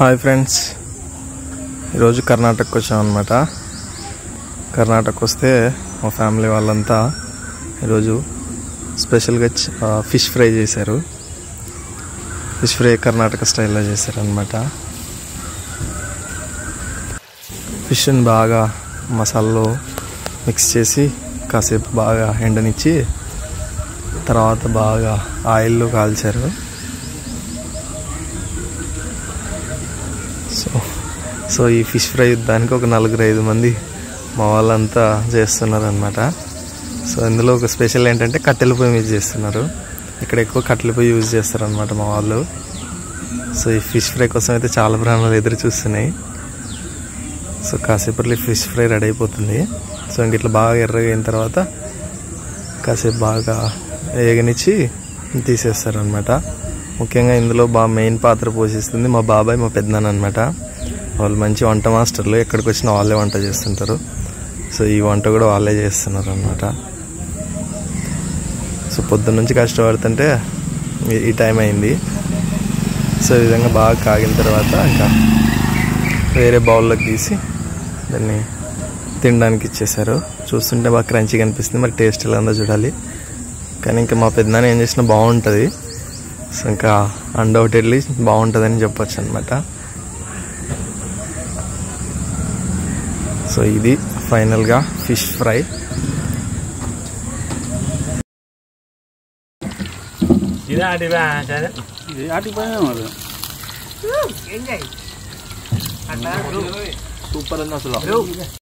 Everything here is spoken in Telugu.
హాయ్ ఫ్రెండ్స్, ఈరోజు కర్ణాటకకు వచ్చాం అన్నమాట. కర్ణాటక వస్తే మా ఫ్యామిలీ వాళ్ళంతా ఈరోజు స్పెషల్గా ఫిష్ ఫ్రై చేశారు. ఫిష్ ఫ్రై కర్ణాటక స్టైల్లో చేశారు అన్నమాట. ఫిష్ని బాగా మసాలాలో మిక్స్ చేసి కాసేపు బాగా ఎండనిచ్చి తర్వాత బాగా ఆయిల్లో కాల్చారు. సో ఈ ఫిష్ ఫ్రై యుద్ధానికి ఒక 4-5 మంది మా వాళ్ళంతా చేస్తున్నారు అనమాట. సో ఇందులో ఒక స్పెషల్ ఏంటంటే కట్టెల పొయ్యి మీద చేస్తున్నారు. ఇక్కడ ఎక్కువ కట్టెల పొయ్యి యూజ్ చేస్తారు అనమాట మా వాళ్ళు. సో ఈ ఫిష్ ఫ్రై కోసం అయితే చాలా ప్రాణాలు ఎదురు చూస్తున్నాయి. సో కాసేపట్లో ఫిష్ ఫ్రై రెడీ అయిపోతుంది. సో ఇంక ఇట్లా బాగా ఎర్రగా అయిన తర్వాత కాసేపు బాగా వేగనిచ్చి తీసేస్తారు అనమాట. ముఖ్యంగా ఇందులో బాగా మెయిన్ పాత్ర పోషిస్తుంది మా బాబాయ్, మా పెద్దనాన్న అనమాట. వాళ్ళు మంచి వంట మాస్టర్లు, ఎక్కడికి వచ్చినా వాళ్ళే వంట చేస్తుంటారు. సో ఈ వంట కూడా వాళ్ళే చేస్తున్నారు అనమాట. సో పొద్దున్న నుంచి కష్టపడుతుంటే ఈ టైం అయింది. సో ఈ విధంగా బాగా కాగిన తర్వాత ఇంకా వేరే బౌల్లోకి తీసి దాన్ని తినడానికి ఇచ్చేసారు. చూస్తుంటే బాగా క్రంచిగా అనిపిస్తుంది. మరి టేస్ట్ ఎలా ఉందో చూడాలి. కానీ ఇంకా మా పెద్దనాన్న ఏం చేసినా బాగుంటుంది. సో ఇంకా అన్డౌటెడ్లీ బాగుంటుందని చెప్పొచ్చు అనమాట. సో ఇది ఫైనల్గా ఫిష్ ఫ్రై. సూపర్ అన్న అసలు.